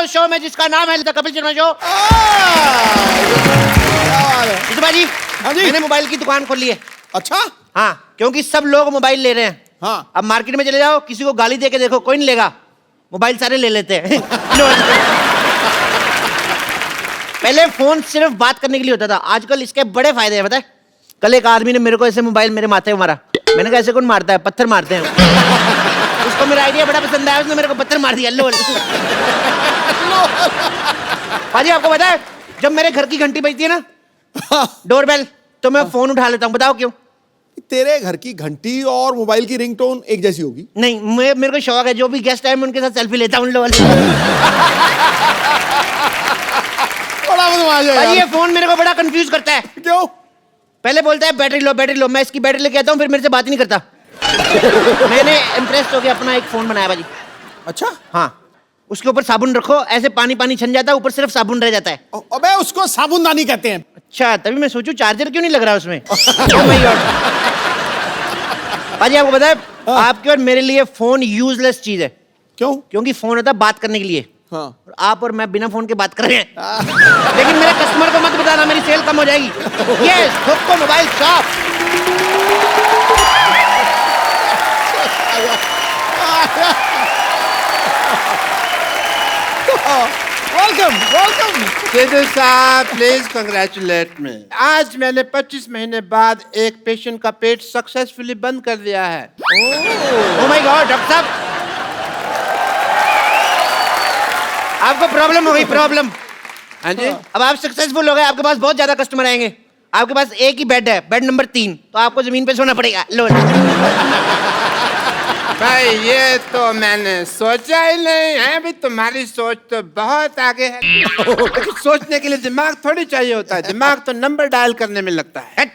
Show में जिसका नाम है द कपिल शर्मा शो। जी हाँ जी। मैंने मोबाइल की दुकान खोल ली है। अच्छा। हाँ, क्योंकि सब लोग मोबाइल ले रहे हैं। हाँ। अब मार्केट में चले जाओ, किसी को गाली दे के देखो, कोई नहीं लेगा, मोबाइल सारे ले लेते हैं। पहले फोन सिर्फ बात करने के लिए होता था, आजकल इसके बड़े फायदे हैं, पता है? कल एक आदमी ने मेरे को ऐसे मोबाइल मेरे माथे में मारा, मैंने कहा ऐसे कौन मारता है? पत्थर मारते हैं। उसको मेरा आइडिया बड़ा पसंद आया, उसने मेरे को पत्थर मार दिया। लो पाजी, आपको पता है जब मेरे घर की घंटी बजती है ना, डोरबेल, तो मैं फोन उठा लेता हूँ। बताओ क्यों? तेरे घर की घंटी और मोबाइल की रिंगटोन एक जैसी होगी? नहीं, मेरे को शौक है, जो भी गेस्ट आए मैं उनके साथ सेल्फी लेता हूँ। बड़ा मजा यार। ये फोन मेरे को बड़ा कंफ्यूज करता है। क्यों? पहले बोलता है बैटरी लो बैटरी लो, मैं इसकी बैटरी लेके आता हूँ, फिर मेरे से बात ही नहीं करता। मैंने इम्प्रेस होकर अपना एक फोन बनाया भाजी। अच्छा। हाँ, उसके ऊपर साबुन रखो, ऐसे पानी पानी छन जाता है, ऊपर सिर्फ साबुन रह जाता है। अबे उसको साबुनदानी कहते हैं। अच्छा, तभी मैं सोचूं चार्जर क्यों नहीं लग रहा उसमें। भाजी आपको पता है, आपके और मेरे लिए फोन यूजलेस चीज है। क्यों? क्योंकि फोन होता है बात करने के लिए। हाँ। आप और मैं बिना फोन के बात कर रहे हैं। लेकिन मेरे कस्टमर को मत बताना, मेरी सेल कम हो जाएगी। यस, ठोको mobile shop. Welcome welcome. Sidhu साहब प्लीज कंग्रेचुलेट मी। आज मैंने 25 महीने बाद एक पेशेंट का पेट सक्सेसफुली बंद कर दिया है। ओह माय गॉड, डॉक्टर साहब आपको प्रॉब्लम हो गई, प्रॉब्लम। हाँ जी। अब आप सक्सेसफुल हो गए, आपके पास बहुत ज्यादा कस्टमर आएंगे। आपके पास एक ही बेड है, बेड नंबर 3, तो आपको जमीन पे सोना पड़ेगा। लो भाई ये तो मैंने सोचा ही नहीं है। अभी तुम्हारी सोच तो बहुत आगे है। लेकिन सोचने के लिए दिमाग थोड़ी चाहिए होता है। दिमाग तो नंबर डायल करने में लगता है।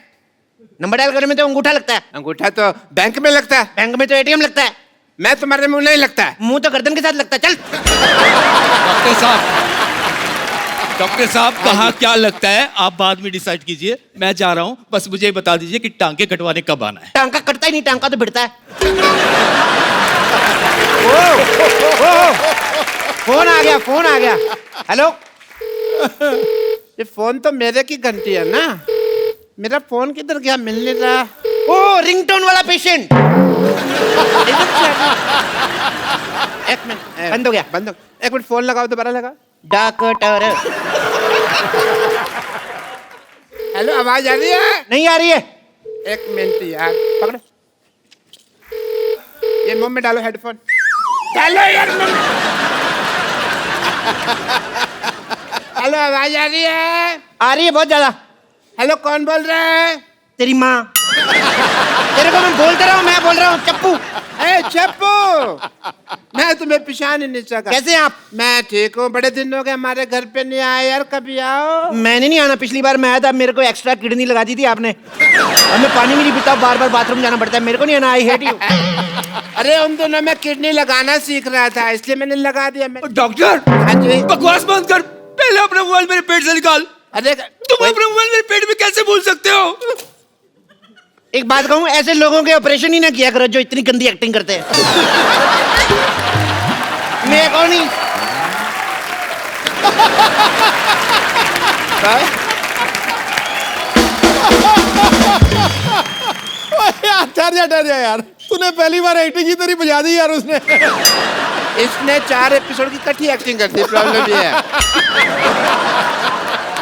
नंबर डायल करने में तो अंगूठा लगता है। अंगूठा तो बैंक में लगता है। बैंक में तो एटीएम लगता है। मैं तुम्हारे मुंह नहीं लगता है। मुंह तो गर्दन के साथ लगता है। चल डॉक्टर साहब कहाँ क्या लगता है आप बाद में डिसाइड कीजिए, मैं जा रहा हूँ। बस मुझे बता दीजिए कि टांके कटवाने कब आना है। टांका कटता ही नहीं, टांका तो भिड़ता है। फोन आ गया, फोन आ गया। हेलो, ये फोन तो मेरे की घंटी है ना। मेरा फोन किधर गया? मिल नहीं रहा। ओ रिंगटोन वाला पेशेंट। एक मिनट, बंद हो गया। बंद हो। एक मिनट, फोन लगाओ, दोबारा लगा। डॉक्टर हेलो, आवाज आ रही है? नहीं आ रही है। एक मिनट यार, पकड़ो। ये मुंह में डालो हेडफोन। डालो यार मुंह में। हेलो, आवाज आ रही है? आ रही है बहुत ज्यादा। हेलो, कौन बोल रहा है? तेरी माँ। तेरे को मैं बोलते रहा हूँ, मैं बोल रहा हूँ चप्पू। ए चप्पू, मैं तुम्हें पहचान ही नहीं सका। कैसे हैं आप? मैं ठीक हूँ। बड़े दिन हो गए हमारे घर पे नहीं आए यार, कभी आओ। मैंने नहीं आना, पिछली बार मैं आया था, मेरे को एक्स्ट्रा किडनी लगा दी थी आपने। और मैं पानी भी नहीं पीता, बार बार बाथरूम जाना पड़ता है, मेरे को नहीं आना। I hate you. अरे उन दोनों में किडनी लगाना सीख रहा था, इसलिए मैंने लगा दिया। डॉक्टर, हाँ जी। बकवास बंद कर, पहले अपना मोबाइल मेरे पेट से निकाल। अरे तुम अपना मोबाइल मेरे पेट में कैसे भूल सकते हो? एक बात कहूँ, ऐसे लोगों के ऑपरेशन ही ना किया करो जो इतनी गंदी एक्टिंग करते हैं। मैं कौन नहीं। ठहर जा यार, तूने पहली बार एक्टिंग की तेरी बजा दी यार उसने। इसने 4 एपिसोड की इकट्ठी एक्टिंग कर दी। प्रॉब्लम ये है।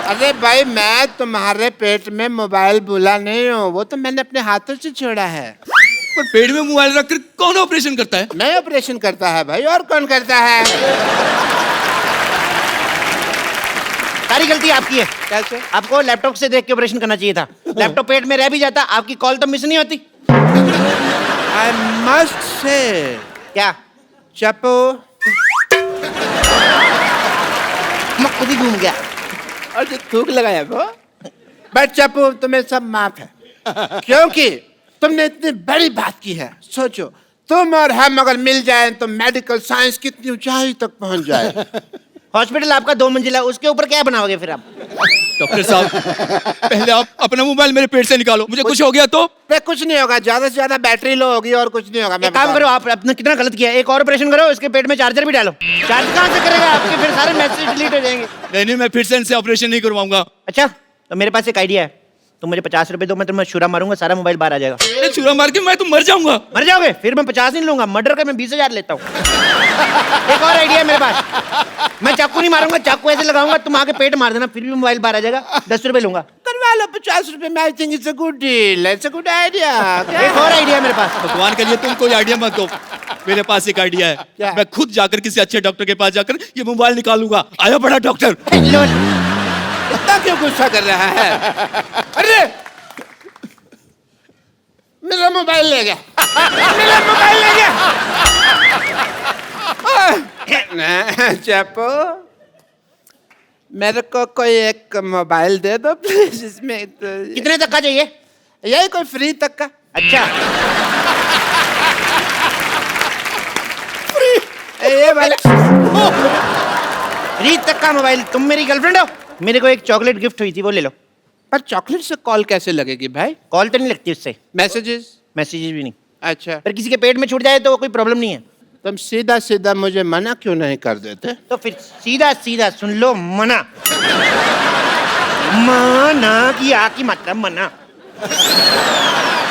अरे भाई, मैं तुम्हारे पेट में मोबाइल भूला नहीं हूँ, वो तो मैंने अपने हाथों से छोड़ा है। पर पेट में मोबाइल रखकर कौन ऑपरेशन करता है? मैं ऑपरेशन करता है भाई, और कौन करता है? सारी गलती आपकी है। कैसे? आपको लैपटॉप से देख के ऑपरेशन करना चाहिए था। लैपटॉप पेट में रह भी जाता, आपकी कॉल तो मिस नहीं होती। I must say. क्या? चप्पू, मैं खुद ही घूम गया। और जो थूक लगाया वो। बट चप्पू, तुम्हें सब माफ है, क्योंकि तुमने इतनी बड़ी बात की है। सोचो, तुम और हम अगर मिल जाएं तो मेडिकल साइंस कितनी ऊंचाई तक पहुंच जाए। हॉस्पिटल आपका 2 मंजिला है, उसके ऊपर क्या बनाओगे फिर आप? डॉक्टर साहब पहले आप अपना मोबाइल मेरे पेट से निकालो, मुझे कुछ हो गया तो? पे कुछ नहीं होगा, ज्यादा से ज्यादा बैटरी लो होगी और कुछ नहीं होगा। मैं एक काम करो, आप अपने कितना गलत किया, एक और ऑपरेशन करो, इसके पेट में चार्जर भी डालो। चार्ज कहाँ से करेगा? आपके फिर सारे मैसेज डिलीट हो जाएंगे। नहीं, मैं फिर से इनसे ऑपरेशन नहीं करवाऊंगा। अच्छा, तो मेरे पास एक आइडिया है, तुम मुझे 50 रुपए दो, मैं तुम्हें छुरा मारूंगा, सारा मोबाइल बाहर आ जाएगा। अरे छुरा मार के मैं तो मर जाऊंगा। मर जाओगे? फिर मैं 50 नहीं लूंगा, मर्डर का मैं 20,000 लेता हूँ। एक और आइडिया है मेरे पास, मैं चाकू नहीं मारूंगा, चाकू ऐसे लगाऊंगा, तुम आके पेट मार देना, फिर भी मोबाइल बाहर आ जाएगा, 10 रुपए लूंगा। करवा लो 50 रुपए में। I think it's a good deal, it's a good idea. एक और आइडिया है मेरे पास। भगवान के लिए तुम कोई आइडिया मत दो, मेरे पास एक आइडिया क्या? है। मैं खुद जाकर किसी अच्छे डॉक्टर के पास जाकर ये मोबाइल निकालूंगा। आया बड़ा डॉक्टर। लो, इतना क्यों गुस्सा कर रहा है? अरे मेरा मोबाइल ले गया, मेरा मोबाइल ले गया। चप्पू, मेरे को कोई एक मोबाइल दे दो प्लीज। इसमें तो कितने तक का चाहिए? यही कोई फ्री तक का। अच्छा, ये वाला फ्री तक का मोबाइल? तुम मेरी गर्लफ्रेंड हो? मेरे को एक चॉकलेट गिफ्ट हुई थी, वो ले लो। पर चॉकलेट से कॉल कैसे लगेगी भाई? कॉल तो नहीं लगती उससे, मैसेजेस? मैसेजेस भी नहीं। अच्छा, पर किसी के पेट में छूट जाए तो कोई प्रॉब्लम नहीं है। तुम सीधा सीधा मुझे मना क्यों नहीं कर देते? तो फिर सीधा सीधा सुन लो, मना। माना की आ की मात्रा मना,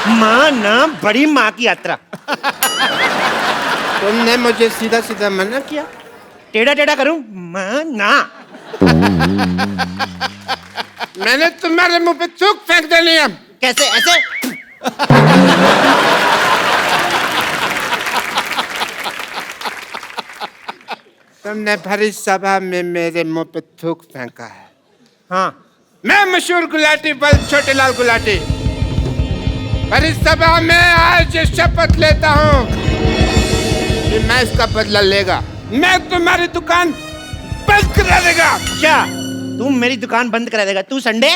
माना बड़ी माँ की यात्रा। तुमने मुझे सीधा सीधा मना किया? टेढ़ा टेढ़ा करूं? माना। मैंने तुम्हारे मुंह पे थूक फेंक देनी है। कैसे? ऐसे? तुमने भरी सभा में मेरे मुंह पे थूक फेंका है। हाँ, मैं मशहूर गुलाटी बल छोटे लाल गुलाटी भरी सभा में आज शपथ लेता हूँ कि मैं इसका बदला लेगा। मैं तुम्हारी दुकान बंद करा देगा। क्या तू मेरी दुकान बंद करा देगा? तू संडे?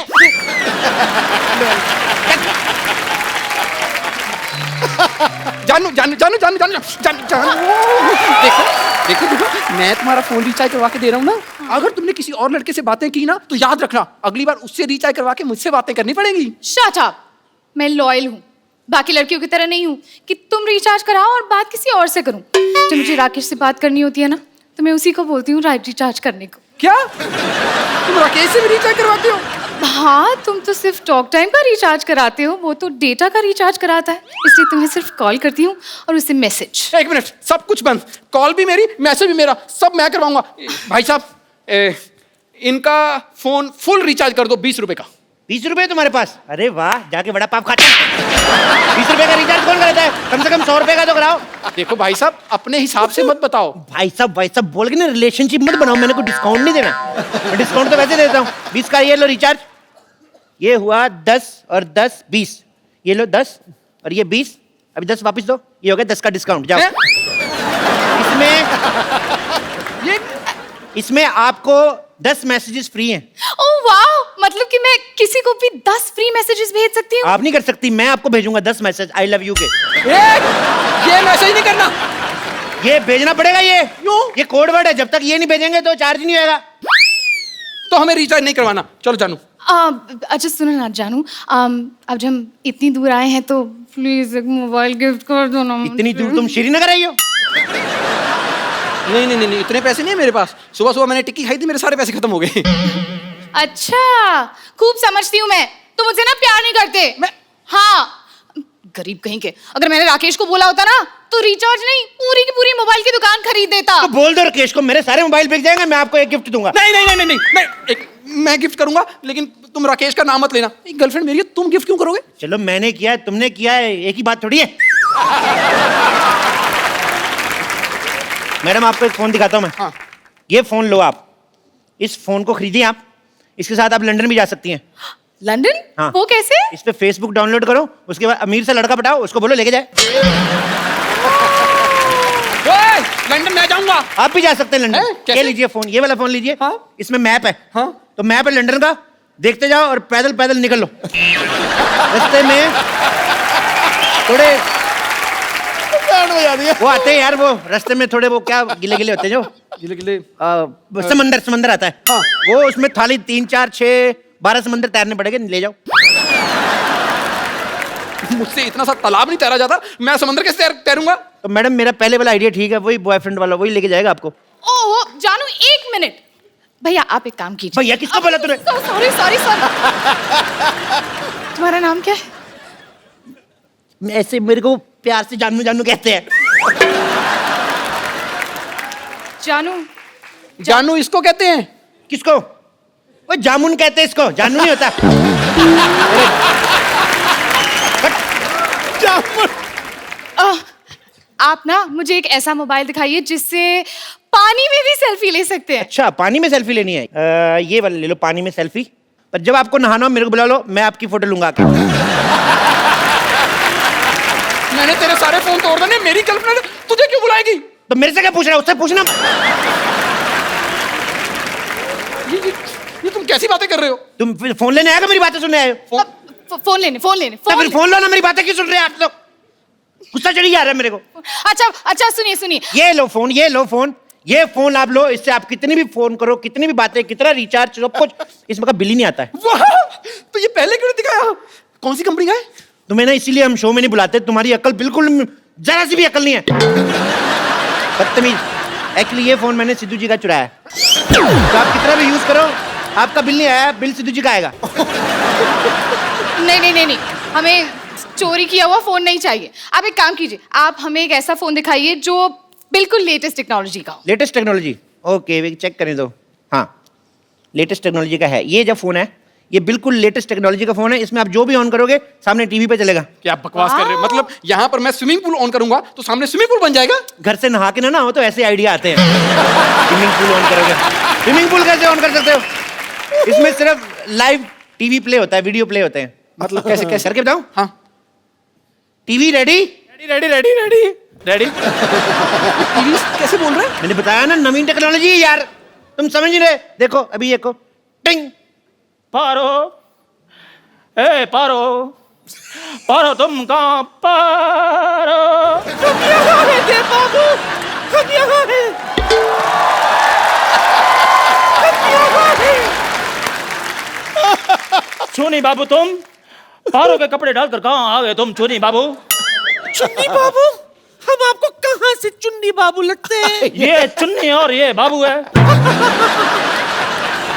जानू जानू जानू जानू जानू जानू जानू देखो देखो देखो, मैं तुम्हारा फोन रिचार्ज करवा के दे रहा हूँ ना। अगर तुमने किसी और लड़के से बातें की ना तो याद रखना, अगली बार उससे रिचार्ज करवा के मुझसे बातें करनी पड़ेगी। Shut up. मैं लॉयल हूँ, बाकी लड़कियों की तरह नहीं हूँ कि तुम रिचार्ज कराओ और बात किसी और से करूँ। जब मुझे राकेश से बात करनी होती है ना, तो मैं उसी को बोलती हूँ रिचार्ज करने को। क्या तुम राकेश से भी रिचार्ज करवाते हो? हाँ, तुम तो सिर्फ टॉक टाइम का रिचार्ज कराते हो, वो तो डेटा का रिचार्ज कराता है, इसलिए तुम्हें सिर्फ कॉल करती हूँ और उससे मैसेज। एक मिनट, सब कुछ बंद, कॉल भी मेरी, मैसेज भी मेरा, सब मैं करवाऊंगा। भाई साहब, इनका फोन फुल रिचार्ज कर दो 20 रुपए का। 20 रुपए तुम्हारे पास? अरे वाह, जाके बड़ा पाप खाते। 20 रुपए का रिचार्ज कौन कराता है? कम से कम 100 रुपए का तो कराओ। देखो भाई साहब, अपने हिसाब से मत बताओ। भाई साहब बोल के ना रिलेशनशिप मत बनाओ, मैंने कोई डिस्काउंट नहीं देना। डिस्काउंट तो वैसे देता हूँ। 20 का ये लो रिचार्ज, ये हुआ 10 और 10 20, ये लो 10 और ये 20, अभी 10 वापस दो, ये हो गया 10 का डिस्काउंट। जाओ। इसमें आपको 10 मैसेजेस फ्री हैं। ओह वाह, मतलब कि मैं किसी को भी 10 फ्री मैसेजेस भेज सकती हूँ? आप नहीं कर सकती, मैं आपको भेजूंगा 10 मैसेज आई लव यू के। ये मैसेज नहीं करना, ये भेजना पड़ेगा। ये कोड वर्ड है, जब तक ये नहीं भेजेंगे तो चार्ज नहीं होगा। तो हमें रिचार्ज नहीं करवाना। चलो जानू। अच्छा सुनो ना जानू, अब जब हम इतनी दूर आए हैं तो प्लीज एक मोबाइल गिफ्ट कर दो ना। इतनी दूर तुम श्रीनगर आई हो? नहीं नहीं नहीं, इतने पैसे नहीं है मेरे पास। सुबह सुबह मैंने टिक्की खाई थी, मेरे सारे पैसे खत्म हो गए। अच्छा, खूब समझती हूँ मैं, तुम मुझसे ना प्यार नहीं करते। हाँ, गरीब कहीं के। अगर मैंने राकेश को बोला होता ना तो रिचार्ज नहीं, पूरी की पूरी मोबाइल की दुकान खरीद देता। तो बोल दो राकेश को, मेरे सारे मोबाइल बिक जाएंगे, मैं आपको एक गिफ्ट दूंगा। नहीं नहीं नहीं नहीं, नहीं मैं गिफ्ट करूंगा, लेकिन तुम राकेश का नाम मत लेना। एक गर्लफ्रेंड मेरी है, तुम गिफ्ट क्यों करोगे? चलो मैंने किया है, तुमने किया है, एक ही बात थोड़ी है। मैडम आपको एक फोन दिखाता हूं मैं। हाँ। ये फोन लो आप, इस फोन को खरीदिए आप, इसके साथ आप लंदन भी जा सकती हैं। लंदन? हाँ। वो कैसे? इस पे फेसबुक डाउनलोड करो, उसके बाद अमीर से लड़का पटाओ, उसको बोलो लेके जाए। ओए, लंदन मैं जाऊंगा। आप भी जा सकते हैं लंदन। कैसे? ये लीजिए फोन, ये वाला फोन लीजिए। हाँ। इसमें मैप है। हाँ। तो मैप है लंदन का, देखते जाओ और पैदल पैदल निकल लो। रास्ते में थोड़े बजा दिया। वो आते हैं यार, वो रास्ते में थोड़े वो क्या गिले गिले होते हैं जो गिले गिले समंदर आता है। हाँ। वो उसमें थाली 3 4 6 12 समंदर तैरने पड़ेंगे, ले जाओ। मुझसे इतना सा तालाब नहीं तैरा जाता, मैं समंदर कैसे तैरूंगा? तो मैडम मेरा पहले वाला आइडिया ठीक है, वही बॉयफ्रेंड वाला वही लेके जाएगा आपको। ओहो जानू, एक मिनट भैया, आप एक काम कीजिए। भैया किसको बोला तूने? Sorry sorry sorry. तुम्हारा नाम क्या है? ऐसे मेरे को प्यार से जानू जानू कहते हैं। जानू। जानू इसको कहते हैं? किसको? वो जामुन कहते हैं इसको, जानू नहीं होता। आप ना मुझे एक ऐसा मोबाइल दिखाइए जिससे पानी में भी सेल्फी ले सकते हैं। अच्छा, पानी में सेल्फी लेनी है? ये वाला ले लो, पानी में सेल्फी। पर जब आपको नहाना हो मेरे को बुला लो, मैं आपकी फोटो लूंगा आके। मैंने तेरे सारे फोन तोड़ देने, मेरी गर्लफ्रेंड तुझे क्यों बुलाएगी? तो मेरे से क्या पूछ रहा है, उससे पूछना। ये तुम कैसी बातें कर रहे हो? तुम फिर फोन लेने आएगा, मेरी बातें सुनने आए हो? फोन लेने तो फिर फोन लो ना, मेरी बातें क्यों सुन रहे हैं आप लोग? गुस्सा चढ़ी जा रहा है मेरे को। अच्छा अच्छा, सुनिए सुनिए। ये लो फोन, ये लो फोन, ये फोन आप लो, इससे आप कितनी भी फोन करो, कितनी भी बातें, कितना रिचार्ज, सब कुछ, इसमें का बिल ही नहीं आता है। वाह, तो ये पहले क्यों नहीं दिखाया? कौन सी कंपनी का है? तुम्हें ना इसीलिए हम शो में नहीं बुलाते, तुम्हारी अकल बिल्कुल जरा सी भी अकल नहीं है। बदतमीज। एक्चुअली ये फोन मैंने सिद्धू जी का चुराया है, तो आप कितना भी यूज करो आपका बिल नहीं आया, बिल सिद्धू जी का आएगा। नहीं नहीं नहीं नहीं, हमें चोरी किया हुआ फोन नहीं चाहिए। आप एक काम कीजिए, आप हमें एक ऐसा फोन दिखाइए जो बिल्कुल लेटेस्ट टेक्नोलॉजी का हो। Latest technology? ओके, चेक करने दो। हाँ, लेटेस्ट टेक्नोलॉजी का है ये जो फोन है, ये बिल्कुल लेटेस्ट टेक्नोलॉजी का फोन है। इसमें आप जो भी ऑन करोगे सामने टीवी पे चलेगा। क्या बकवास कर रहे हो? मतलब यहाँ पर मैं स्विमिंग पूल ऑन करूंगा तो सामने स्विमिंग पूल बन जाएगा? घर से नहा के ना हो तो ऐसे आइडिया आते हैं। स्विमिंग पूल ऑन करोगे, स्विमिंग पूल कैसे ऑन कर सकते हो? इसमें सिर्फ लाइव टीवी प्ले होता है, वीडियो प्ले होते हैं। मतलब कैसे कैसे? करके बताऊं? हाँ, TV ready? Ready ready ready ready. TV कैसे बोल रहे हैं? मैंने बताया ना, नवीन टेक्नोलॉजी है यार, तुम समझ नहीं रहे। देखो अभी ये को टिंग। पारो, ए पारो, पारो तुम कहाँ पारो? बाबू चुनी बाबू तुम पारो के कपड़े डालकर कहाँ आ गए तुम चुनी बाबू? चुन्नी बाबू? हम आपको कहाँ से चुन्नी बाबू लगते हैं? ये चुन्नी और ये बाबू है।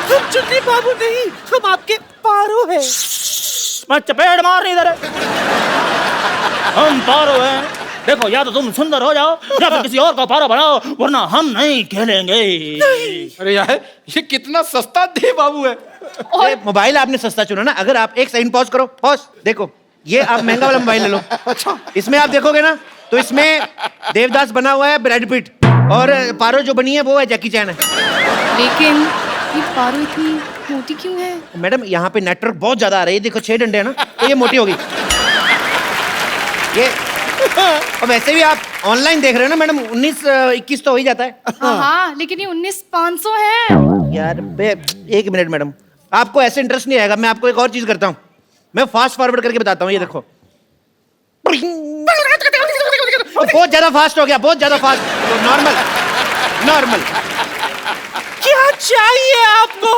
हम चुन्नी बाबू नहीं, हम आपके पारो हैं। मैं चपेट मार रही इधर। हम पारो हैं। देखो, या तो तुम सुंदर हो जाओ या फिर किसी और का पारो बनाओ, वरना हम नहीं खेलेंगे। अरे यार, ये कितना सस्ता दे बाबू है। ये मोबाइल आपने सस्ता चुना ना। अगर आप एक सेकंड पॉज करो, पॉज, देखो ये आप महंगा वाला मोबाइल ले लो। अच्छा, इसमें आप देखोगे ना तो इसमें देवदास बना हुआ है, ब्रैड पिट, और पारो जो बनी है वो है जैकी चैन है। लेकिन ये पारो इतनी मोटी क्यों है? मैडम यहाँ पे नेटवर्क बहुत ज्यादा आ रहा है, ये देखो 6 डंडे है ना, तो ये मोटी होगी ये। और वैसे भी आप ऑनलाइन देख रहे हो ना मैडम, 19-21 तो हो ही जाता है। हाँ, लेकिन ये 19,500 है। यार एक मिनट मैडम, आपको ऐसे इंटरेस्ट नहीं आएगा। मैं आपको एक और चीज करता हूँ, मैं फास्ट फॉरवर्ड करके बताता हूँ। ये देखो, बहुत ज्यादा फास्ट हो गया, बहुत ज्यादा फास्ट। Normal normal. क्या चाहिए आपको?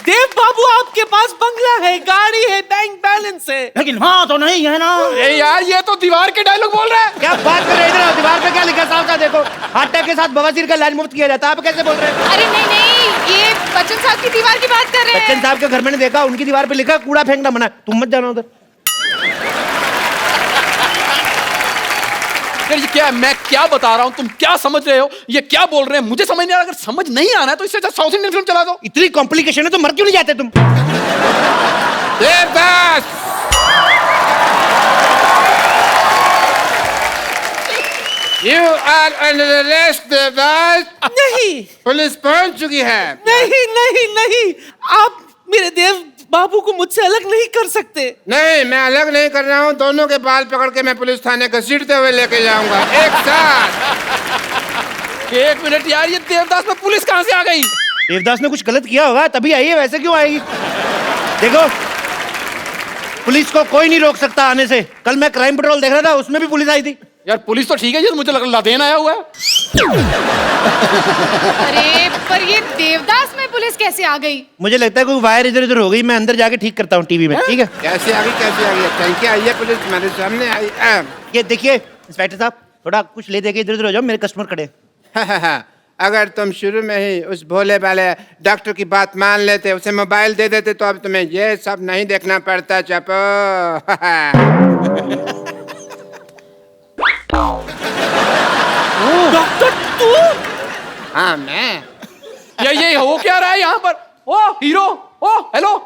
देव बाबू, आपके पास बंगला है, गाड़ी है, बैंक बैलेंस है, लेकिन हाँ तो नहीं है ना। अरे यार, ये तो दीवार के डायलॉग बोल रहा है। क्या बात कर रहे हैं? इधर दीवार पे क्या लिखा साफ साफ देखो, हार्ट अटैक के साथ बवासीर का इलाज मुफ्त किया जाता है। आप कैसे बोल रहे हैं? अरे नहीं नहीं, ये बच्चन साहब की दीवार की बात कर रहे हैं। बच्चन साहब के घर मैंने देखा, उनकी दीवार पे लिखा कूड़ा फेंकना मना, तुम मत जाना उधर। यार ये क्या है? मैं क्या बता रहा हूँ, तुम क्या समझ रहे हो? ये क्या बोल रहे हैं मुझे समझ नहीं आ रहा। अगर समझ नहीं आना है तो इससे अच्छा साउथ इंडियन फिल्म चला दो। इतनी कॉम्प्लिकेशन है तो मर क्यों नहीं जाते तुम? Devdas, you are under arrest Devdas. नहीं पुलिस पहुंच चुकी है। नहीं नहीं नहीं, आप मेरे देव बाबू को मुझसे अलग नहीं कर सकते। नहीं, मैं अलग नहीं कर रहा हूँ। दोनों के बाल पकड़ के मैं पुलिस थाने घसीटते हुए लेके जाऊंगा एक साथ। एक मिनट यार, ये देवदास में पुलिस कहाँ से आ गई? देवदास ने कुछ गलत किया होगा तभी आई है, वैसे क्यों आएगी? देखो, पुलिस को कोई नहीं रोक सकता आने से। कल मैं क्राइम पेट्रोल देख रहा था, उसमें भी पुलिस आई थी। यार पुलिस तो ठीक है, मुझे लग लादेन आया हुआ है। अरे पर ये देवदास में पुलिस कैसे आ गई? मुझे लगता है कोई वायर इधर उधर हो गई, मैं अंदर जाके ठीक करता हूँ टीवी में, ठीक है? कैसे आ गई टंकी आई है पुलिस तुम्हारे सामने आई ये देखिए इंस्पेक्टर साहब, थोड़ा कुछ ले दे के इधर उधर हो जाओ, मेरे कस्टमर खड़े हैं। अगर तुम शुरू में ही उस भोले वाले डॉक्टर की बात मान लेते, उसे मोबाइल दे देते, तो अब तुम्हें ये सब नहीं देखना पड़ता। चपो डॉक्टर तू? हाँ मैं। ये हो क्या रहा है यहाँ पर? ओ हीरो, ओ हेलो,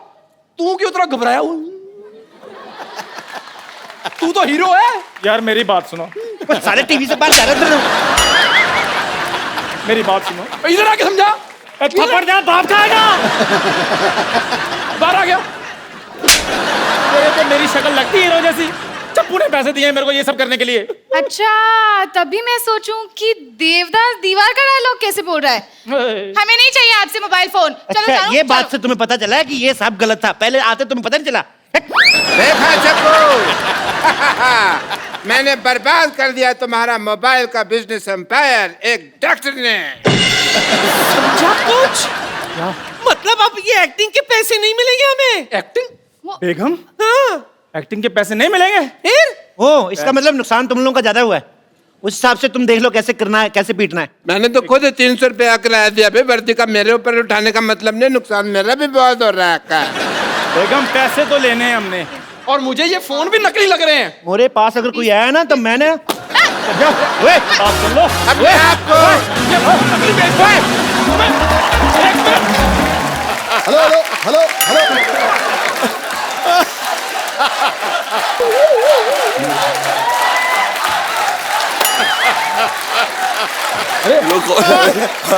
तू क्यों इतना घबराया हुआ? तू तो हीरो है यार मेरी बात सुनो, सारे टीवी से बात जा रहे थे। मेरी बात सुनो, इधर आके समझा। थप्पड़ दे बाप जाएगा। बाहर आ गया। तेरे तो मेरी शक्ल लगती है हीरो जैसी। चप्पू ने पैसे दिए हैं मेरे को ये सब करने के लिए। अच्छा तभी मैं सोचूं कि देवदास दीवार का डायलॉग कैसे बोल रहा है। हमें नहीं चाहिए आपसे मोबाइल फोन। चलो अच्छा, जाओ, ये बात चलो। से तुम्हें पता चला है कि ये सब गलत था? पहले आते तुम्हें पता नहीं चला? देखा चपो मैंने बर्बाद कर दिया तुम्हारा मोबाइल का बिजनेस एम्पायर एक डॉक्टर ने। समझा कुछ? मतलब अब ये एक्टिंग के पैसे नहीं मिलेंगे हमें? एक्टिंग? बेगम, हाँ। एक्टिंग के पैसे नहीं मिलेंगे? फिर? ओ, इसका मतलब नुकसान तुम लोगों का ज्यादा हुआ है। उस हिसाब से तुम देख लो कैसे करना है, कैसे पीटना है। मैंने तो खुद 300 रुपया किराया दिया भाई, वर्दी का मेरे ऊपर उठाने का मतलब नहीं, नुकसान मेरा भी बहुत हो रहा है। बेगम पैसे तो लेने हैं हमने। और मुझे ये फोन भी नकली लग रहे हैं। मेरे पास अगर कोई आया ना तो मैंने बात सुन लो। अपने आप को हेलो हेलो हेलो हेलो।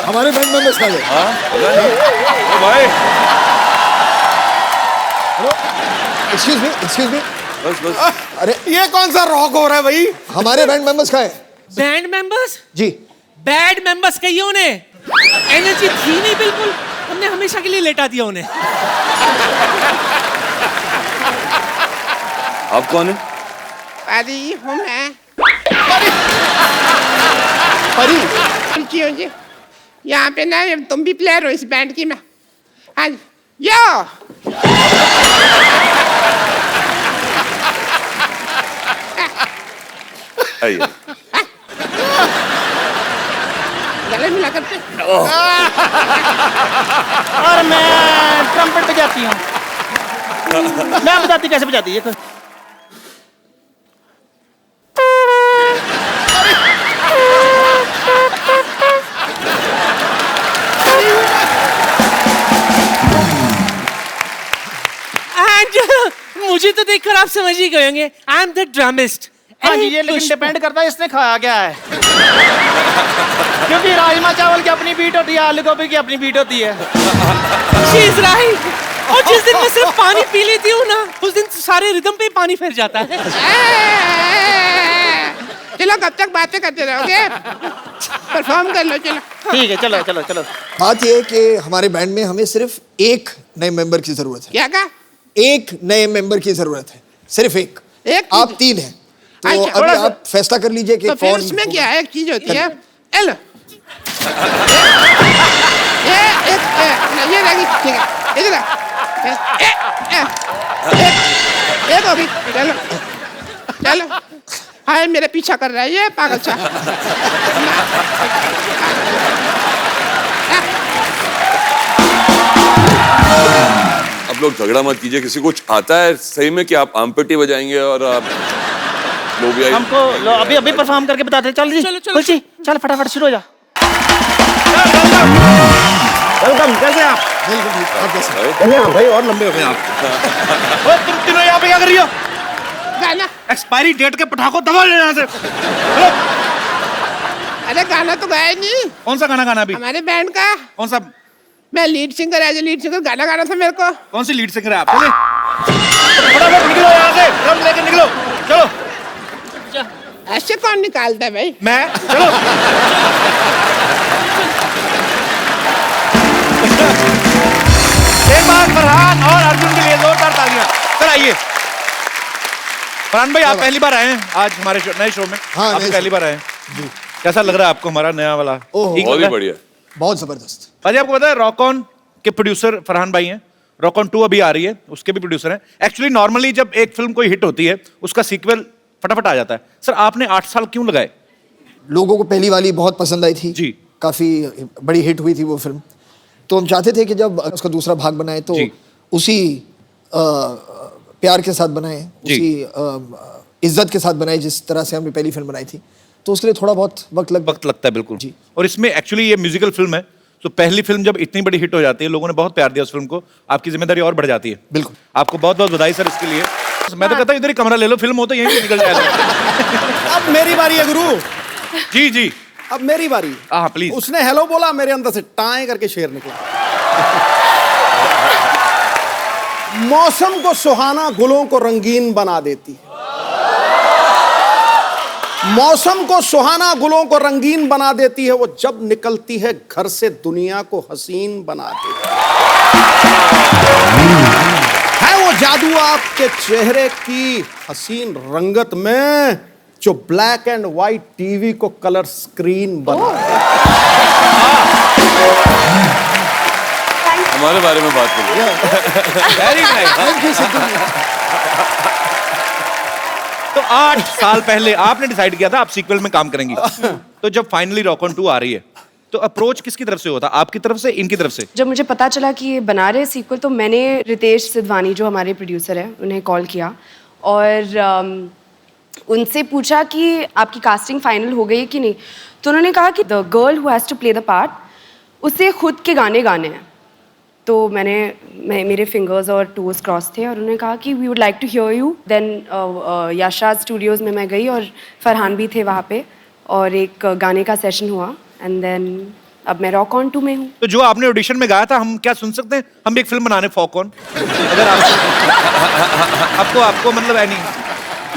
हमारे बैंक मेंबर्स खा गए। भाई हेलो, एक्सक्यूज मी। बस बस। अरे ये कौन सा रॉक हो रहा है भाई? हमारे बैंक मेंबर्स खाए बैंड मेंबर्स? जी। बैड मेंबर्स कहिए उन्हें। एनर्जी थी नहीं बिल्कुल, हमने हमेशा के लिए लेटा दिया उन्हें। आप कौन है? परी हूँ मैं। परी? क्यों जी? यहाँ पे ना तुम भी प्लेयर हो इस बैंड की। मैं हाँ यो आइए। गले मिला करते। और मैं ट्रम्पेट बजाती हूँ। मैं बताती कैसे बजाती है। मुझे तो देखकर आप समझ ही गए होंगे, आई एम द ड्रमिस्ट। हाँ जी, ये लेकिन डिपेंड करता है इसने खाया क्या है। क्योंकि राजमा चावल की अपनी बीट होती है, आलू गोभी की अपनी बीट होती है। She is right। और जिस दिन मैं सिर्फ पानी पी लेती हूँ ना, उस दिन सारे रिदम पे पानी फिर जाता है। चलो कब तक बातें करते रहोगे? परफॉर्म कर लो। चलो ठीक है, चलो चलो चलो। बात यह है कि हमारे बैंड में हमें सिर्फ एक नए मेंबर की जरूरत है। क्या कहा? एक नए मेंबर की जरूरत है, सिर्फ एक। एक? आप 3 हैं, तो अच्छा, अभी आप फैसला कर लीजिए कि तो फिर कौन उसमें होगा। क्या है? एक चीज होती है एल ये लगी ठीक है इधर एक हो गई। चलो चलो हाय मेरे पीछा कर रहा है ये पागल सा। आप लोग झगड़ा मत कीजिए। किसी कुछ आता है सही में कि आप आमपेटी बजाएंगे और आप लोग भी हमको लो अभी अभी परफॉर्म करके बताते हैं। चल जी, चलो, चलो, खुशी चल फटाफट शुरू हो जा। वेलकम, कैसे आप? बिल्कुल ठीक, आप कैसे हैं? कैसे आप भाई? और लंबे हो गए आप। ओए तुम तीनों यहाँ पे क्या कर रही हो? गाना एक्सपायरी डेट के पटाखों दबा ले यहाँ से। अरे गाना तो गाया नहीं। कौन सा गाना गाना अभी? हमारे बैंड का। कौन सा? मैं lead singer, as a lead singer गाना गाना था मेरे को। कौन सी लीड सिंगर है आप? चलिए फटाफट निकलो यहाँ से, ड्रम लेके निकलो। चलो। ऐसे कौन निकालता है भाई? मैं। चलो। एक बार फरहान और अर्जुन के लिए जोरदार तालियां। चल आइए। फरहान भाई, आप पहली बार आए हैं आज हमारे नए शो में। हाँ, आप नए पहली शो। बार आए हैं जी। कैसा लग रहा है आपको हमारा नया वाला? ओह, ठीक बहुत लग ही रहा है? बढ़िया। बहुत जबरदस्त। भाजी आपको पता है रॉक ऑन के प्रोड्यूसर फरहान भाई हैं। रॉक ऑन 2 अभी आ रही है, उसके भी प्रोड्यूसर हैं। एक्चुअली नॉर्मली जब एक फिल्म कोई हिट होती है उसका सीक्वल फटाफट आ जाता है। सर आपने 8 साल क्यों लगाए? लोगों को पहली वाली बहुत पसंद आई थी जी। काफी बड़ी हिट हुई थी वो फिल्म, तो हम चाहते थे कि जब उसका दूसरा भाग बनाए तो जी। उसी प्यार के साथ बनाए, जी। उसी इज्जत के साथ बनाए जिस तरह से हमने पहली फिल्म बनाई थी। तो उसके लिए थोड़ा बहुत वक्त लगता है बिल्कुल जी। और इसमें एक्चुअली ये म्यूजिकल फिल्म है, तो पहली फिल्म जब इतनी बड़ी हिट हो जाती है, लोगों ने बहुत प्यार दिया उस फिल्म को, आपकी जिम्मेदारी और बढ़ जाती है। बिल्कुल। आपको बहुत बहुत बधाई सर इसके लिए। मैं तो कहता हूँ इधर ही कमरा ले लो, फिल्म हो तो यहीं से निकल जाएगा। अब मेरी बारी है गुरु, जी जी, अब मेरी बारी। हाँ प्लीज। उसने हेलो बोला, मेरे अंदर से टाएं करके शेर निकला। मौसम को सुहाना, गुलों को रंगीन बना देती है। मौसम को सुहाना, गुलों को रंगीन बना देती है। वो जब निकलती है घर से, दुनिया को हसीन बना देती है वो जादू आपके चेहरे की हसीन रंगत में, जो ब्लैक एंड व्हाइट टीवी को कलर स्क्रीन बना हमारे बारे में बात करिए। Very nice. तो 8 साल पहले आपने डिसाइड किया था आप सीक्वल में काम करेंगी, तो जब फाइनली रॉक ऑन 2 आ रही है तो अप्रोच किसकी तरफ से होता? आपकी तरफ से, इनकी तरफ से? जब मुझे पता चला कि ये बना रहे सीक्वल, तो मैंने रितेश सिद्धवानी जो हमारे प्रोड्यूसर हैं उन्हें कॉल किया और उनसे पूछा कि आपकी कास्टिंग फाइनल हो गई है कि नहीं। तो उन्होंने कहा कि the girl who has to play the part, उसे खुद के गाने गाने हैं। तो मेरे फिंगर्स और टोज क्रॉस थे और उन्होंने कहा कि we would like to hear you. Then Yashraj studios में मैं गई और फरहान भी थे वहाँ पे और एक गाने का सेशन हुआ एंड देन अब मैं रॉक ऑन 2 में हूँ। तो जो आपने ऑडिशन में गाया था हम क्या सुन सकते हैं? हम भी एक फिल्म बनाने फॉक ऑन, अगर आपको मतलब एनी।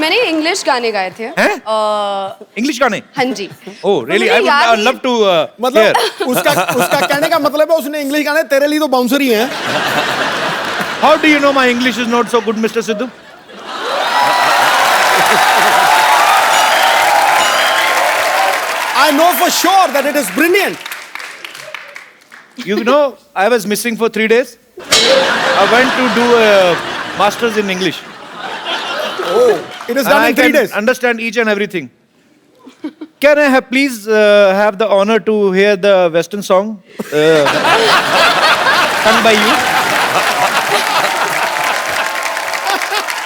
मैंने इंग्लिश गाने गाए थे। इंग्लिश गाने? हाँ जी। Oh really, I would love to. मतलब उसका कहने का मतलब है उसने इंग्लिश गाने, तेरे लिए तो बाउंसर ही हैं। How do you know my English is not so good mister Sidhu? I know for sure that it is brilliant. You know, I was missing for 3 days. I went to do a master's in English. Oh, it is done in 3 days. I can understand each and everything. Can I have please have the honor to hear the Western song sung by you?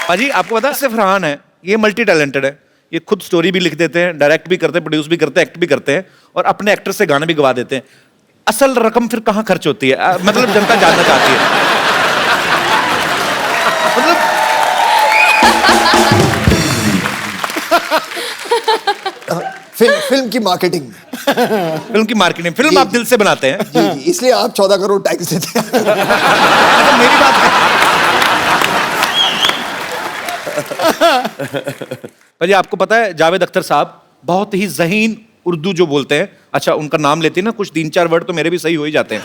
पाजी आपको पता है सिर्फ फरहान है, ये multi talented है। ये खुद स्टोरी भी लिख देते हैं, डायरेक्ट भी करते हैं, प्रोड्यूस भी करते हैं, एक्ट भी करते हैं और अपने एक्टर से गाने भी गवा देते हैं। असल रकम फिर कहाँ खर्च होती है? मतलब जनता जानना चाहती है। फिल्म की मार्केटिंग फिल्म की मार्केटिंग, फिल्म आप दिल से बनाते हैं। जी जी, इसलिए आप 14 करोड़ टैक्स देते हैं। मेरी बात पर आपको पता है जावेद अख्तर साहब बहुत ही ज़हीन उर्दू जो बोलते हैं, अच्छा उनका नाम लेते हैं ना, कुछ 3-4 वर्ड तो मेरे भी सही हो ही जाते हैं।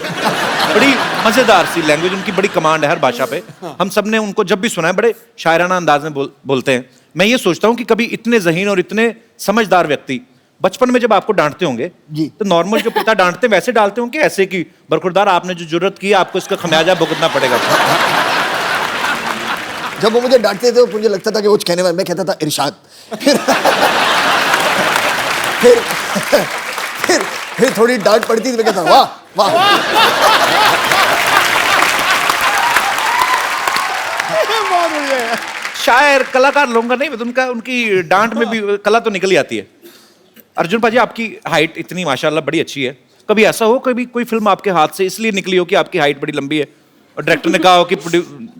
बड़ी मज़ेदार सी लैंग्वेज, उनकी बड़ी कमांड है हर भाषा पे। हम सब ने उनको जब भी सुना है बड़े शायराना अंदाज में बोलते हैं। मैं ये सोचता हूँ कि कभी इतने ज़हीन और इतने समझदार व्यक्ति बचपन में जब आपको डांटते होंगे जी, तो नॉर्मल जो पिता डांटते हैं वैसे डालते होंगे ऐसे कि बरखुरदार आपने जो जुर्रत की आपको इसका खमियाजा भुगतना पड़ेगा? जब वो मुझे डांटते थे तो मुझे लगता था कि वो कहने वाला, मैं कहता था इरशाद। फिर थोड़ी डांट पड़ती थी, मैं कहता वाह वाह। शायर कलाकार लोगों का नहीं, उनका उनकी डांट में भी कला तो निकल ही आती है। अर्जुन पाजी आपकी हाइट इतनी माशाल्लाह बड़ी अच्छी है, कभी ऐसा हो कभी कोई फिल्म आपके हाथ से इसलिए निकली हो कि आपकी हाइट बड़ी लंबी है और डायरेक्टर ने कहा हो कि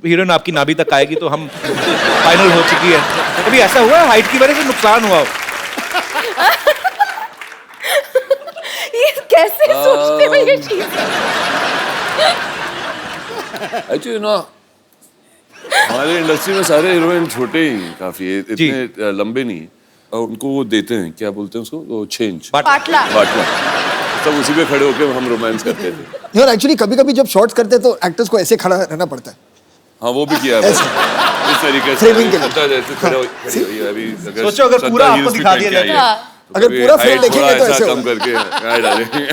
हीरोइन आपकी नाभि तक आएगी तो हम फाइनल हो चुकी है, कभी ऐसा हुआ है हाइट की वजह से नुकसान हुआ हो? ये कैसे सोचते हो ये चीज? एक्चुअली ना हमारे इंडस्ट्री में सारे हीरोइन छोटे ही काफी, इतने लंबे नहीं, और उनको वो देते हैं, क्या बोलते हैं उसको, वो चेंज, बाटला। सब उसी पे खड़े होकर हम रोमांस करते थे। यार एक्चुअली कभी कभी जब शॉट्स करते हैं तो एक्टर्स को ऐसे खड़ा रहना पड़ता है। हाँ वो भी किया है, तरीके से Framing के लिए। होता है, जैसे खड़े हुई अभी सोचो अगर पूरा आपको दिखा दिया जाए। अगर पूरा फ्रेम देखेंगे तो ऐसे कम होगा। करके क्या डालेंगे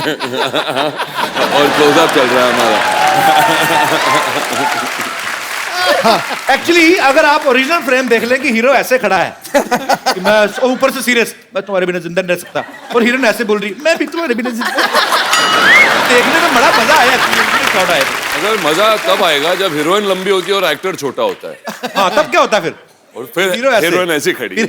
और क्लोजअप चल रहा है हमारा। एक्चुअली अगर आप ओरिजिनल फ्रेम देख लें कि हीरो ऐसे खड़ा है कि मैं ऊपर से सीरियस, मैं तुम्हारे बिना जिंदा नहीं रह सकता, और हीरोइन ऐसे बोल रही मैं भी तुम्हारे बिना जिंदा। देखने में बड़ा मजा आया। अगर मजा तब आएगा जब हीरोइन लंबी होती है और एक्टर छोटा होता है। हाँ तब क्या होता है फिर? और फिर हीरोइन ऐसी खड़ी है।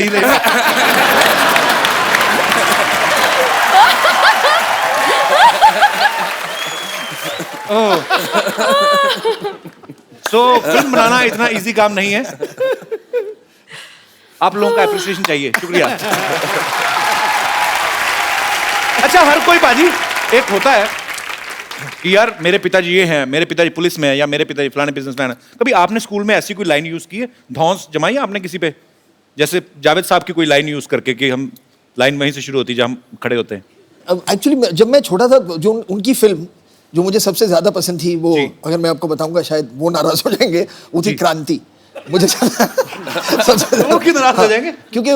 सो फिल्म बनाना इतना इजी काम नहीं है। आप लोगों का एप्रिसिएशन चाहिए, शुक्रिया। अच्छा हर कोई बाजी एक होता है कि यार मेरे पिताजी ये हैं, मेरे पिताजी पुलिस में है, या मेरे पिताजी फलाने बिजनेसमैन है। कभी आपने स्कूल में ऐसी कोई लाइन यूज की है, धौंस जमाई है आपने किसी पे? जैसे जावेद साहब की कोई लाइन यूज करके कि हम लाइन वहीं से शुरू होती है जहां हम खड़े होते हैं। एक्चुअली जब मैं छोटा था, जो उनकी फिल्म जो मुझे सबसे ज्यादा पसंद थी, वो अगर मैं आपको बताऊंगा शायद वो नाराज हो जाएंगे, वो थी क्रांति। मुझे सबसे वो क्यों नाराज हो जाएंगे? क्योंकि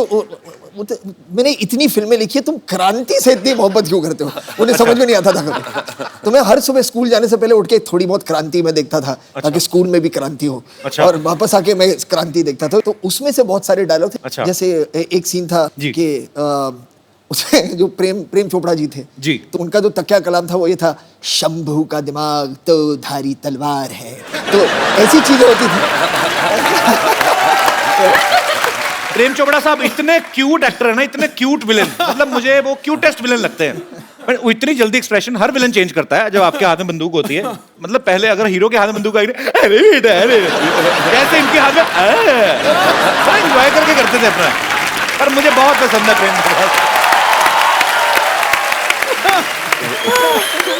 मैंने इतनी फिल्में लिखी है, तुम क्रांति से इतनी मोहब्बत क्यों करते हो? उन्हें समझ में नहीं आता था कभी। तो मैं हर सुबह स्कूल जाने से पहले उठ के थोड़ी बहुत क्रांति में देखता था, ताकि स्कूल में भी क्रांति हो। और वापस आके मैं क्रांति देखता था। तो उसमें से बहुत सारे डायलॉग थे। जैसे एक सीन था कि उसमें जो प्रेम चोपड़ा जी थे जी, तो उनका जो तकिया कलाम था वो ये था, शंभू का दिमाग तो धारी तलवार है। तो ऐसी चीजें होती थी। प्रेम चोपड़ा साहब इतने क्यूट एक्टर है ना, इतने क्यूट विलेन, मतलब मुझे वो क्यूटेस्ट विलेन लगते हैं। पर वो इतनी जल्दी एक्सप्रेशन हर विलेन चेंज करता है जब आपके हाथ में बंदूक होती है। मतलब पहले अगर हीरो के हाथ में बंदूक आई, अरे बेटा अरे, जैसे इनके हाथ में एंजॉय करके करते थे अपना। पर मुझे बहुत पसंद है प्रेम चोपड़ा।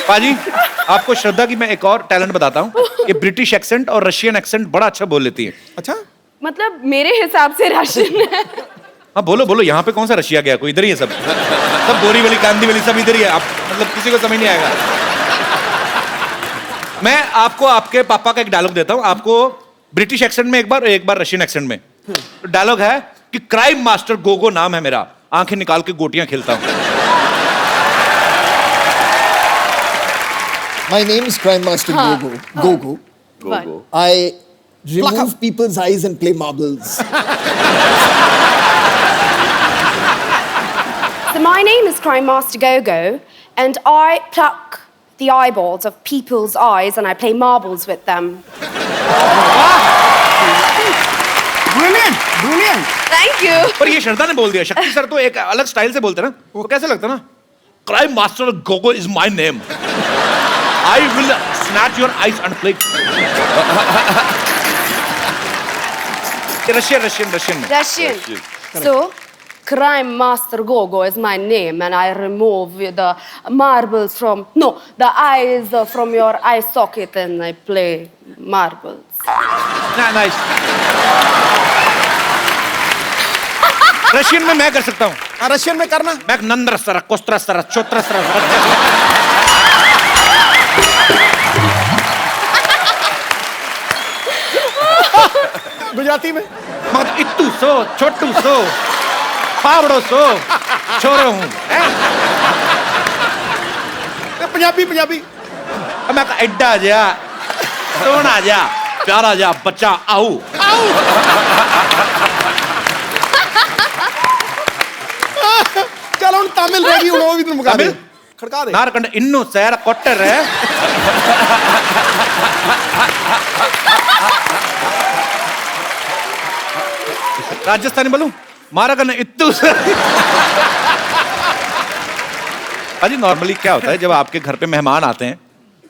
पाजी आपको श्रद्धा की मैं एक और टैलेंट बताता हूँ, ये ब्रिटिश एक्सेंट और रशियन एक्सेंट बड़ा अच्छा बोल लेती है। अच्छा, मतलब मेरे हिसाब से राशन है। हाँ बोलो बोलो, यहाँ पे कौन सा रशिया गया, कोई इधर ही है सब बोरीवली कांदीवली सब इधर ही है। आप मतलब किसी को समझ नहीं आएगा। मैं आपको आपके पापा का एक डायलॉग देता हूँ, आपको ब्रिटिश एक्सेंट में एक बार रशियन एक्सेंट में। डायलॉग है कि क्राइम मास्टर गोगो नाम है मेरा, आंखें निकाल के गोटियां खेलता हूँ। My name is Crime Master Gogo. I remove people's eyes and play marbles. So my name is Crime Master Gogo, and I pluck the eyeballs of people's eyes and I play marbles with them. Brilliant. Thank you. पर ये श्रद्धा ने बोल दिया, शक्ति sir तो एक अलग style से बोलते ना, वो कैसे लगता ना, crime master Gogo is my name, I will snatch your eyes and play. Russian. So, Crime Master Gogo is my name, and I remove the marbles the eyes from your eye socket, and I play marbles. Nice. Russian में मैं कर सकता हूँ। Russian में करना। मैं Nandra sir, कोस्त्र sir, चोत्र sir. Gujarati में मत इत्तू सो, छोटू सो, पावड़ो सो, छोरो हूँ। पंजाबी मैं एड्डा जा, सोना जा, प्यारा जा, बच्चा आओ। चलो तमिल रहेगी, वो भी तुम मुका दे। खड़का दे। नारकंड इन्नू सैर कोटर है। राजस्थानी बोलूं, मारा करना इत्तू। अजी नॉर्मली क्या होता है जब आपके घर पे मेहमान आते हैं,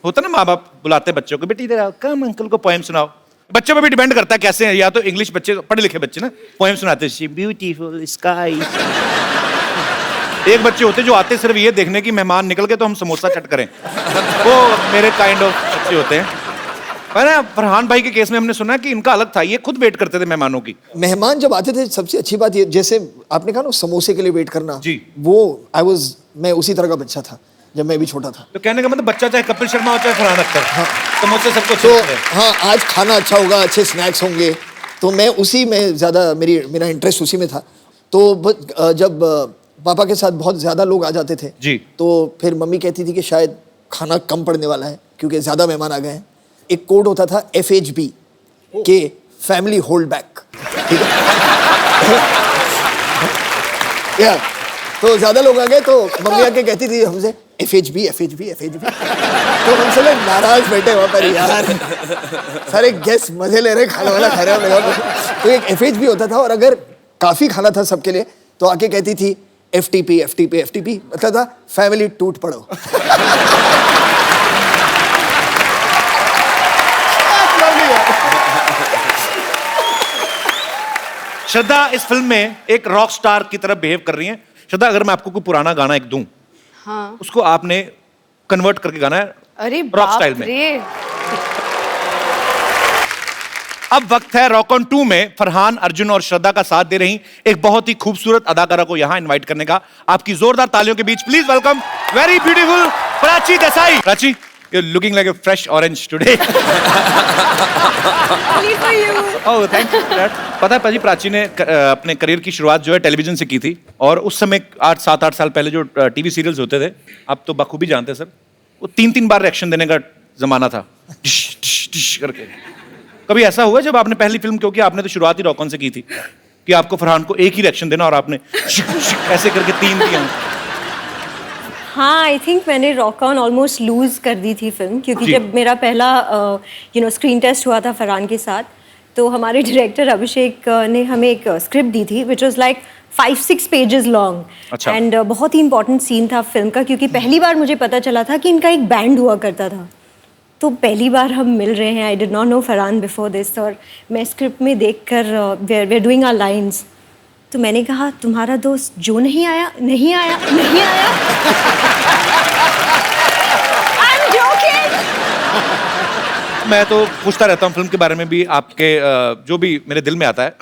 होता ना माँ बाप बुलाते हैं बच्चों को, बेटी इधर आओ, कम अंकल को पोएम सुनाओ। बच्चों पे भी डिपेंड करता है कैसे हैं, या तो इंग्लिश बच्चे, पढ़े लिखे बच्चे ना पोएम सुनाते हैं, ब्यूटीफुल स्काई। एक बच्चे होते जो आते सिर्फ ये देखने की मेहमान निकल के तो हम समोसा चट करें, वो मेरे काइंड ऑफ बच्चे होते हैं। ना फरहान भाई के केस में हमने सुना कि इनका अलग था, ये खुद वेट करते थे मेहमानों की। मेहमान जब आते थे सबसे अच्छी बात ये, जैसे आपने कहा ना समोसे के लिए वेट करना जी, वो मैं उसी तरह का बच्चा था जब मैं भी छोटा था। तो कहने का मतलब बच्चा चाहे कपिल शर्मा हो चाहे फरहान अख्तर, हाँ, समोसे सबको तो हाँ, आज खाना अच्छा होगा, अच्छे स्नैक्स होंगे, तो मैं उसी में ज़्यादा मेरा इंटरेस्ट उसी में था। तो जब पापा के साथ बहुत ज़्यादा लोग आ जाते थे जी, तो फिर मम्मी कहती थी कि शायद खाना कम पड़ने वाला है क्योंकि ज़्यादा मेहमान आ गए हैं। एक कोड होता था FHB के फैमिली होल्ड बैक, ठीक है। या तो ज़्यादा लोग आ गए तो मम्मी आके कहती थी हमसे FHB। तो हमसे लोग नाराज बैठे वहाँ पर, यार सारे गेस्ट मजे ले रहे, खाना वाला खा रहे हैं। तो एक FHB होता था और अगर काफ़ी खाना था सबके लिए तो आके कहती थी FTP मतलब था फैमिली टूट पड़ो। श्रद्धा इस फिल्म में एक रॉक स्टार की तरह बिहेव कर रही हैं। श्रद्धा, अगर मैं आपको कोई पुराना गाना एक दूं, हाँ। उसको आपने कन्वर्ट करके गाना है अरे रॉक स्टाइल में। रे। अब वक्त है रॉक ऑन 2 में फरहान, अर्जुन और श्रद्धा का साथ दे रही एक बहुत ही खूबसूरत अदाकारा को यहां इनवाइट करने का। आपकी जोरदार तालियों के बीच please welcome very beautiful Prachi Desai. Prachi, you're looking like a fresh orange today. Only for you. Oh, thank you for that. पता है पाजी, प्राची ने अपने करियर की शुरुआत जो है टेलीविजन से की थी और उस समय 7-8 साल पहले जो टीवी सीरियल्स होते थे, आप तो बखूबी जानते हैं सर, वो 3-3 बार रिएक्शन देने का जमाना था, डिश डिश डिश करके। कभी ऐसा हुआ जब आपने पहली फिल्म, क्योंकि आपने तो शुरुआत ही रॉक ऑन से की थी, कि आपको फरहान को एक ही रिएक्शन देना और आपने ऐसे करके 3 दिया? हाँ, आई थिंक मैंने रॉक ऑन ऑलमोस्ट लूज कर दी थी फिल्म, क्योंकि जब मेरा पहला स्क्रीन टेस्ट हुआ था फरहान के साथ, तो हमारे डायरेक्टर अभिषेक ने हमें एक स्क्रिप्ट दी थी which was like 5-6 pages long and बहुत ही इंपॉर्टेंट सीन था फिल्म का, क्योंकि पहली बार मुझे पता चला था कि इनका एक बैंड हुआ करता था। तो पहली बार हम मिल रहे हैं, I did not know Farhan before this, और मैं स्क्रिप्ट में देख कर we are doing our lines, तो मैंने कहा तुम्हारा दोस्त जो नहीं आया। I'm joking. मैं तो पूछता रहता हूँ फिल्म के बारे में भी, आपके जो भी मेरे दिल में आता है।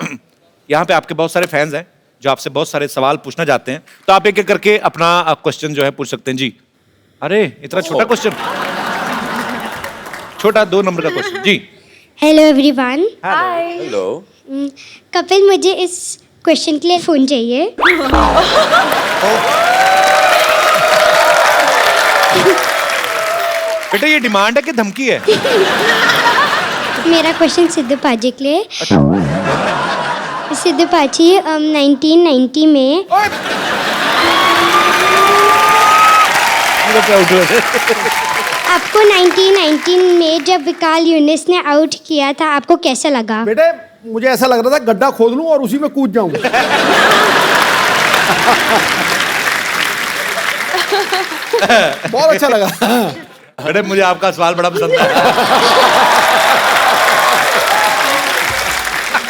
यहाँ पे आपके बहुत सारे फैंस हैं जो आपसे बहुत सारे सवाल पूछना चाहते हैं, तो आप एक एक करके अपना क्वेश्चन जो है पूछ सकते हैं। जी, अरे इतना छोटा क्वेश्चन, छोटा 2 नंबर का क्वेश्चन। जी, हेलो एवरीवन। हाय। हेलो। कपिल, मुझे इस क्वेश्चन के लिए फोन चाहिए। बेटा ये डिमांड है कि धमकी है? मेरा क्वेश्चन सिद्धू पाजी के लिए। सिद्धू पाजी, 1990 में आपको 1919 में जब विकाल यूनिस ने आउट किया था, आपको कैसा लगा? बेटे मुझे ऐसा लग रहा था गड्ढा खोद लूं और उसी में कूद जाऊं। बहुत अच्छा लगा। बेटे मुझे आपका सवाल बड़ा पसंद है।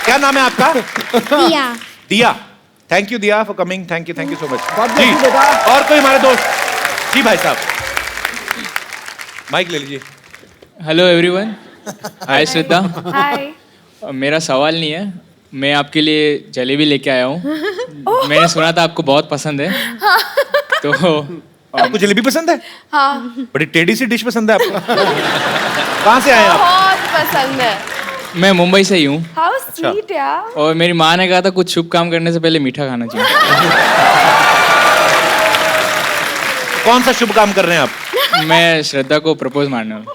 क्या नाम है आपका? Dia. Dia, thank you Dia for coming, thank you so much. God ji, bless you, बेटा। और कोई हमारे दोस्त? जी भाई साहब, माइक ले लीजिए। Hello everyone. Hi Shraddha. Hi. मेरा सवाल नहीं है, मैं आपके लिए जलेबी लेके आया हूँ। मैंने सुना था आपको बहुत पसंद है। तो आपको जलेबी पसंद है? हाँ। बड़ी टेढ़ी सी डिश पसंद है आपको। कहाँ से आए आप? बहुत पसंद है। मैं मुंबई से ही हूँ। हाउ स्वीट यार। और मेरी माँ ने कहा था कुछ शुभ काम करने से पहले मीठा खाना चाहिए। कौन सा शुभ काम कर रहे हैं आप? मैं श्रद्धा को प्रपोज मारने वाला।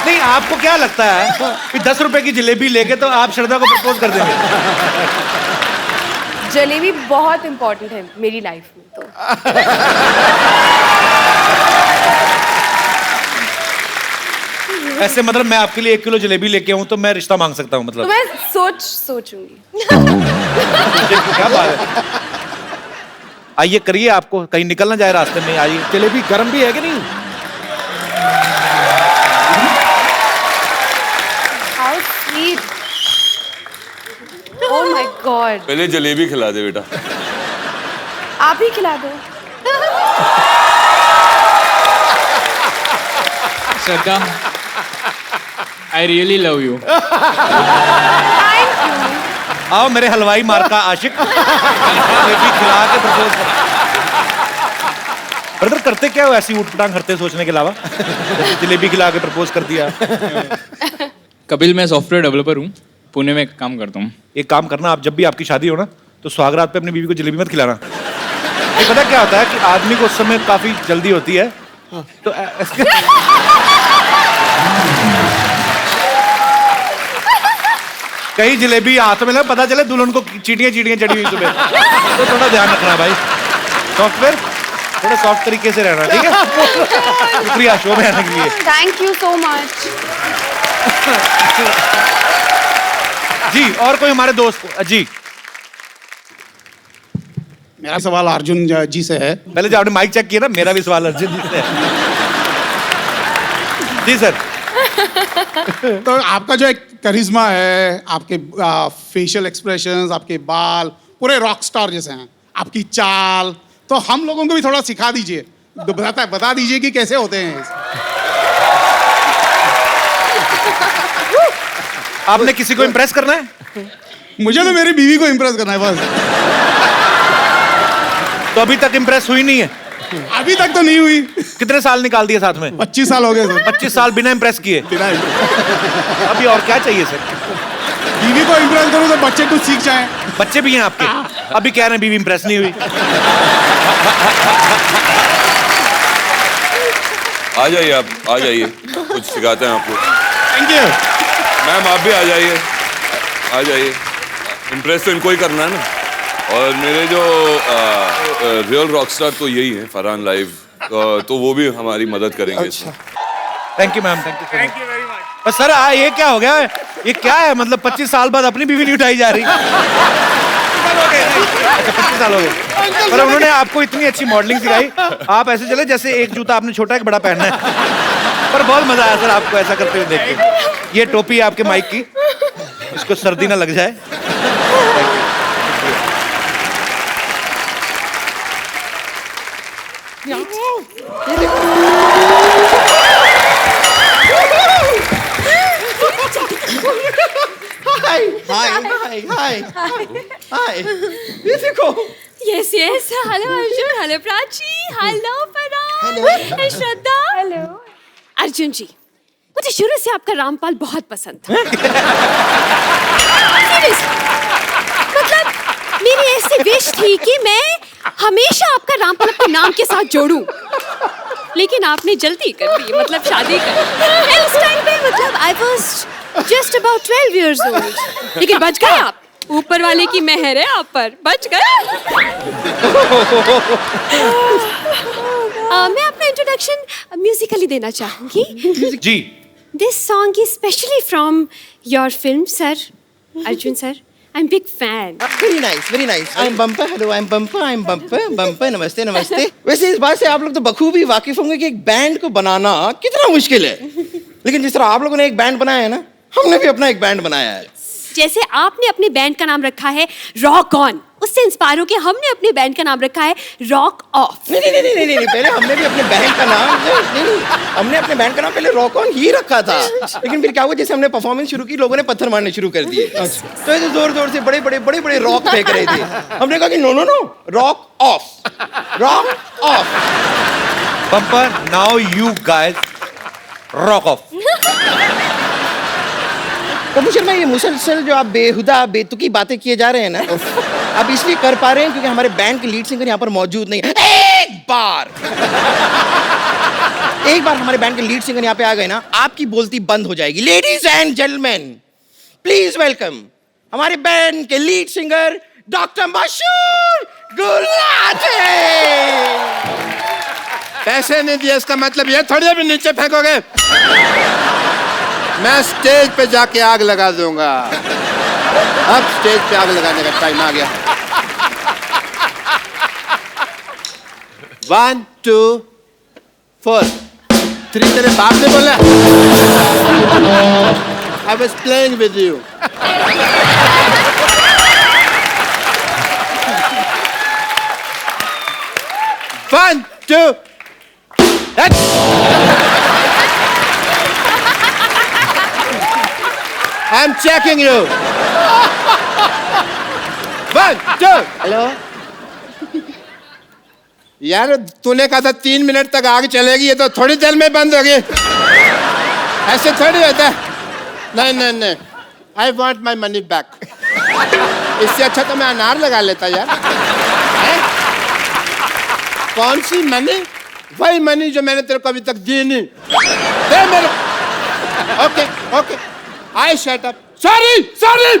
नहीं, आपको क्या लगता है कि 10 रुपए की जलेबी लेके तो आप श्रद्धा को प्रपोज कर देंगे? जलेबी बहुत इंपॉर्टेंट है मेरी लाइफ में, तो ऐसे मतलब मैं आपके लिए 1 किलो जलेबी लेके आऊं तो मैं रिश्ता मांग सकता हूं मतलब? मैं सोचूंगी। क्या बात है। आइए करिए, आपको कहीं निकल ना जाए रास्ते में। आइए। जलेबी गर्म भी है कि नहीं? How sweet. Oh my God. पहले जलेबी खिला दे बेटा। आप ही खिला दो। श्रद्धा, आई रियली लव यू। आओ मेरे हलवाई मार का आशिक, जलेबी खिला के प्रपोज कर। ब्रदर करते क्या हो ऐसी ऊटपटांग करते सोचने के अलावा? जैसे जलेबी खिला के प्रपोज कर दिया। कपिल, मैं सॉफ्टवेयर डेवलपर हूँ, पुणे में काम करता हूँ। एक काम करना, आप जब भी आपकी शादी हो ना तो सुहागरात पे अपनी बीवी को जलेबी मत खिलाना। ये पता क्या होता है कि आदमी को उस समय काफी जल्दी होती है, तो कहीं जलेबी हाथ में ना पता चले दुल्हन को चीटियां चीटियां चढ़ी हुई सुबह, तो थोड़ा ध्यान रखना भाई। सॉफ्टवेयर थोड़ा सॉफ्ट तरीके से रहना, ठीक है? शुक्रिया शो में आने के लिए। Thank you so much. जी और कोई हमारे दोस्त? जी मेरा सवाल अर्जुन जी से है। पहले जो आपने माइक चेक किया ना, मेरा भी सवाल अर्जुन जी से है। जी सर। तो आपका जो एक करिश्मा है, आपके फेशियल एक्सप्रेशंस, आपके बाल पूरे रॉक स्टार जैसे हैं, आपकी चाल, तो हम लोगों को भी थोड़ा सिखा दीजिए, बता दीजिए कि कैसे होते हैं। आपने किसी को इम्प्रेस करना है? मुझे तो मेरी बीवी को इम्प्रेस करना है बस। तो अभी तक इम्प्रेस हुई नहीं है? अभी तक तो नहीं हुई। कितने साल निकाल दिए साथ में? 25 साल हो गए सर। 25 साल बिना इम्प्रेस किए? अभी और क्या चाहिए सर? बीवी को इम्प्रेस करूं तो बच्चे कुछ सीख जाएं। बच्चे भी हैं आपके? अभी कह रहे हैं बीवी इम्प्रेस नहीं हुई। आ जाइए आप, आ जाइए, कुछ सिखाते हैं आपको। थैंक यू मैम, आप भी आ जाइए, आ जाइए। इम्प्रेस तो इनको ही करना है ना। और मेरे जो रियल रॉकस्टार तो यही है, फरहान लाइव, तो वो भी हमारी मदद करेंगे इसमें। Thank you ma'am, thank you very much. Sir ये क्या हो गया? ये क्या है? मतलब 25 साल बाद अपनी बीवी नहीं उठाई जा रही? अच्छा 25 साल हो गए, पर उन्होंने आपको इतनी अच्छी मॉडलिंग सिखाई, आप ऐसे चले जैसे एक जूता आपने छोटा एक बड़ा पहनना है। पर बहुत मजा आया सर आपको ऐसा करते हुए देख के। ये टोपी है आपके माइक की, इसको सर्दी ना लग जाए। हाय हाय हाय हाय, ये देखो। Yes yes, hello Arjun, hello Prachi, hello Farhan, Shraddha. Hello Arjun ji, मुझे शुरू से आपका रामपाल बहुत पसंद था। मतलब मेरी ऐसी विश थी कि मैं हमेशा आपका रामपाल अपने नाम के साथ जोड़ूं, लेकिन आपने जल्दी कर दी, मतलब शादी कर दी। उस टाइम पे मतलब I was just about 12 years old, लेकिन बच गए आप। ऊपर वाले की मेहर है आप पर, बच गए। मैं अपना इंट्रोडक्शन म्यूजिकली देना चाहूंगी। जी। This song is specially from your film sir, Arjun sir. I am big fan. Very nice, very nice. I am bumper, hello I am bumper, I am bumper, bumper, नमस्ते नमस्ते। वैसे इस बात से आप लोग तो बखूबी वाकिफ होंगे कि एक बैंड को बनाना कितना मुश्किल है, लेकिन जिस तरह आप लोगों ने एक बैंड बनाया है ना, हमने भी अपना एक बैंड बनाया है। जैसे आपने अपने बैंड का नाम रखा है रॉक ऑन, उससे इंस्पायर होकर हमने अपने बैंड का नाम रखा है रॉक ऑफ। नहीं नहीं नहीं नहीं नहीं, पहले हमने भी अपने बैंड का नाम नहीं, हमने अपने बैंड का नाम पहले रॉक ऑन ही रखा था, लेकिन फिर क्या हुआ, जैसे हमने परफॉर्मेंस शुरू की, लोगों ने पत्थर मारने शुरू कर दिए। तो ऐसे जोर जोर से बड़े बड़े बड़े बड़े रॉक फेंक रहे थे। हमने कहा कि no no no, rock off, rock off. Bumper, now you guys rock off. तो मुझे ना ये मुसलसल जो आप बेहुदा बेतुकी बातें किए जा रहे हैं ना, आप इसलिए कर पा रहे हैं क्योंकि हमारे बैंड के लीड सिंगर यहाँ पर मौजूद नहीं है। एक बार हमारे बैंड के लीड सिंगर यहाँ पे आ गए ना, आपकी बोलती बंद हो जाएगी। Ladies and gentleman, please welcome हमारे बैंड के लीड सिंगर डॉक्टर मशहूर गुलाटी। पैसे नहीं दिए इसका मतलब ये थोड़ी भी नीचे फेंकोगे। मैं स्टेज पे जाके आग लगा दूंगा। अब स्टेज पे आग लगाने का टाइम आ गया। 1 2 4 3 तेरे बाप ने बोला। I was playing with you. 1 2 I'm checking you. 1 2 hello, यार तूने कहा था 3 मिनट तक आग चलेगी, ये तो थोड़ी देर में बंद होगी। ऐसे थोड़ी होता है। नहीं नहीं नहीं, I want my money back. इससे अच्छा तो मैं अनार लगा लेता यार। है? कौन सी मनी? वही मनी जो मैंने तेरे को अभी तक दी नहीं। दे मेरे। Okay okay, I shut up. Sorry sorry.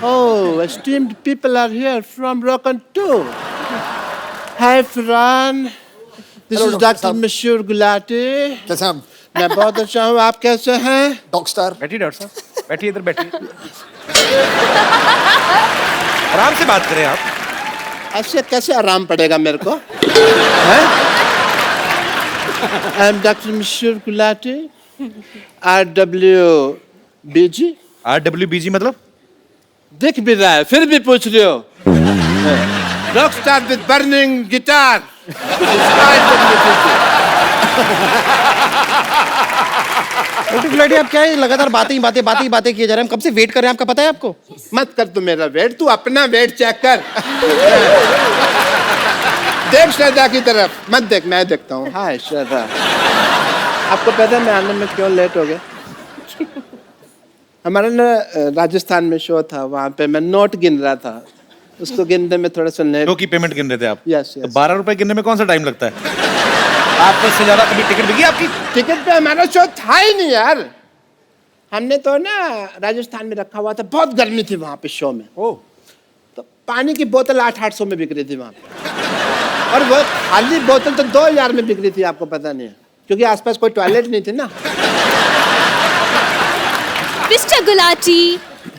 Oh, esteemed people are here from Rock'n 2. Hi, Fran. This Hello, is Dr. Dr. Saab. Mashur Gulati. कैसे हैं आप? मैं बहुत अच्छा हूँ, आप कैसे हैं? Dog star. बैठिए डॉक्टर साहब, बैठिए इधर बैठिए। आराम से बात करें आप। ऐसे कैसे आराम पड़ेगा मेरे को? I am doctor Mashoor Gulati, RWBG। RWBG मतलब? दिख भी रहा है, फिर भी पूछ रहे हो। Rock star with burning guitar. Doctor Gulati, आप क्या है लगातार बातें किए जा रहे हैं? हम कब से वेट कर रहे हैं, आपका पता है आपको? मत कर तू मेरा वेट, तू अपना वेट चेक कर। देख श्रद्धा की तरफ मत देख, मैं देखता हूँ। हाय श्रद्धा, आपको पता है मैं आने में क्यों लेट हो गया? हमारा ना राजस्थान में शो था, वहाँ पे मैं नोट गिन रहा था, उसको गिनने में थोड़ा सा लेट। शो की पेमेंट गिन रहे थे आप? यस तो 12 रुपए गिनने में कौन सा टाइम लगता है? आपको इससे ज्यादा कभी टिकट बिकी आपकी? टिकट पे हमारा शो था ही नहीं यार। हमने तो ना राजस्थान में रखा हुआ था, बहुत गर्मी थी वहाँ पे शो में। तो पानी की बोतल 800 में बिक रही थी वहाँ पे, और वो खाली बोतल तो 2000 में बिक रही थी, आपको पता नहीं है, क्योंकि आसपास कोई टॉयलेट नहीं थी ना। मिस्टर गुलाटी,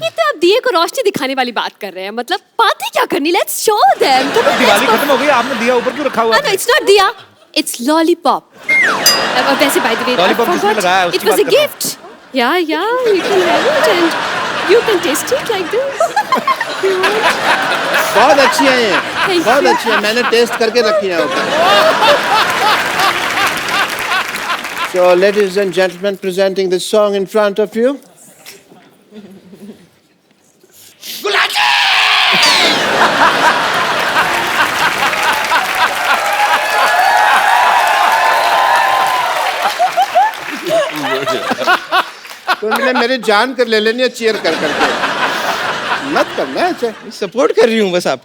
ये तो आप दिए को रोशनी दिखाने वाली बात कर रहे हैं। मतलब बातें क्या करनी, लेट्स शो देम। दिवाली खत्म हो गई, आपने दिया ऊपर क्यों रखा हुआ है? No, it's not diya, it's lollipop. वैसे बाय द वे, लॉलीपॉप किसने लगाया है? It was a gift. Yeah you can have it and you can taste it like this. बहुत अच्छी है ये, Thank बहुत you. अच्छी है, मैंने टेस्ट करके रखी है। So, ladies and gentlemen, presenting this song in front of you. तुमने मेरी जान कर ले लेनी है चीयर कर करके। मत करना ऐसे। सपोर्ट कर रही हूँ बस आप।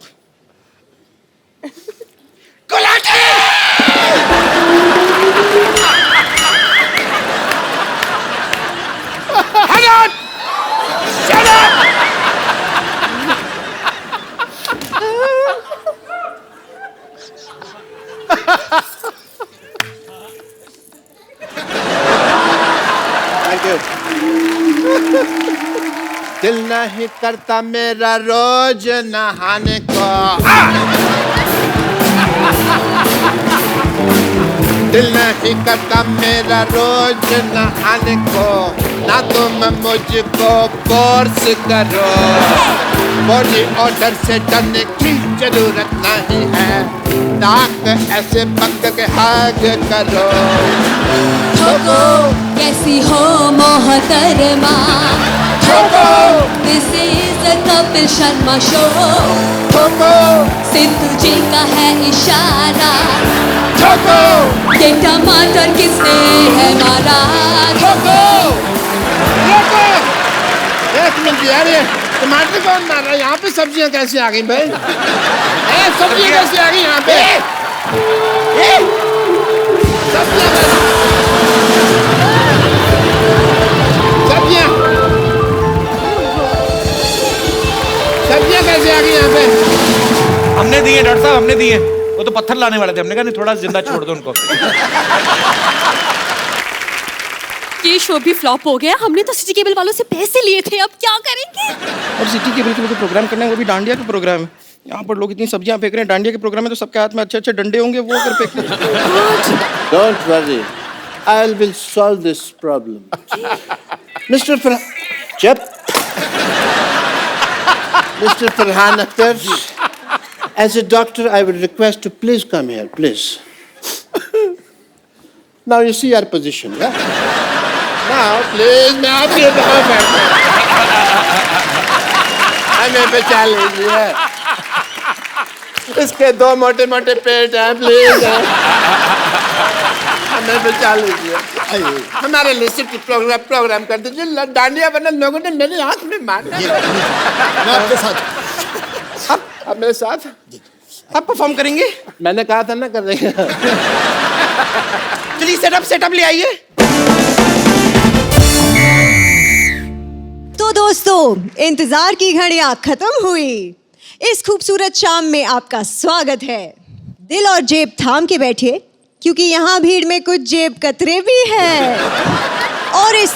Thank you. दिल नहीं करता मेरा रोज नहाने को। दिल नहीं करता मेरा रोज नहाने को, ना तुम मुझको फोर्स करो। बॉडी ऑर्डर से डरने की जरूरत नहीं है, नाक ऐसे पक के हाग करो। ठोको कैसी हो मोहतरमा, ठोको this is a Kapil Sharma show. ठोको सिद्धू जी का है इशारा, ठोको ये टमाटर किसने है मारा। ठोको ठोको। एक मिनट यार, ये टमाटर कौन मार रहा है? यहाँ पे सब्जियाँ कैसे आ गई भाई? सब्जियाँ कैसे आ गई यहाँ पे? सब्जियाँ सब्जियाँ कैसे आ गई यहाँ पे? हमने दिए डॉक्टर साहब, हमने दिए। वो तो पत्थर लाने वाले थे, हमने कहा नहीं थोड़ा जिंदा छोड़ दो उनको। ये शो भी फ्लॉप हो गया। हमने तो सिटी केबल वालों से पैसे लिए थे, अब क्या करेंगे? और सिटी केबल के जो प्रोग्राम करना है वो भी डांडिया का प्रोग्राम है। यहाँ पर लोग इतनी सब्जियां फेंक रहे हैं, डांडिया के प्रोग्राम में तो सबके हाथ में अच्छे अच्छे डंडे होंगे, वो कर फेंकते हैं। Don't worry, I will solve this problem. Mr. Mr. Farhan Akhtar, as a doctor, I would request to please come here, please. Now you see our position, yeah? Now, please, मैं आपके यहाँ बैठता हूँ। हमें बचा लीजिए। इसके 2 मोटे मोटे पेट हैं प्लीज हमें बचा लीजिए हमारे लिए सिर्फ प्रोग्राम कर दीजिए डांडिया वरना लोगों ने मेरी आंख में मारना मैं आपके साथ अब मेरे साथ आप परफॉर्म करेंगे? मैंने कहा था ना कर रहे हैं चलिए सेटअप ले आइए। तो दोस्तों, इंतजार की घड़ियां खत्म हुई। इस खूबसूरत शाम में आपका स्वागत है। दिल और जेब थाम के बैठिए, क्योंकि यहाँ भीड़ में कुछ जेब कतरे भी हैं। और इस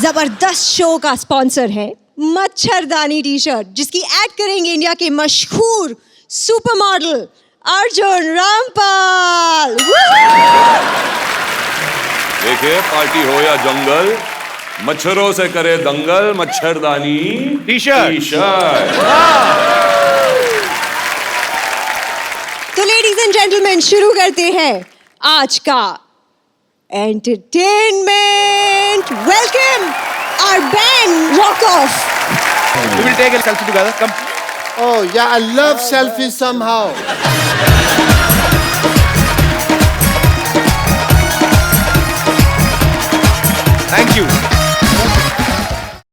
जबरदस्त शो का स्पॉन्सर है मच्छरदानी टी शर्ट, जिसकी ऐड करेंगे इंडिया के मशहूर सुपर मॉडल अर्जुन रामपाल। देखिए पार्टी हो या जंगल, मच्छरों से करे दंगल, मच्छरदानी टी शर्ट। तो लेडीज एंड जेंटलमैन, शुरू करते हैं आज का entertainment. Welcome our band rock off. We will take a selfie together. Come. Oh yeah, I love selfies somehow. Thank you.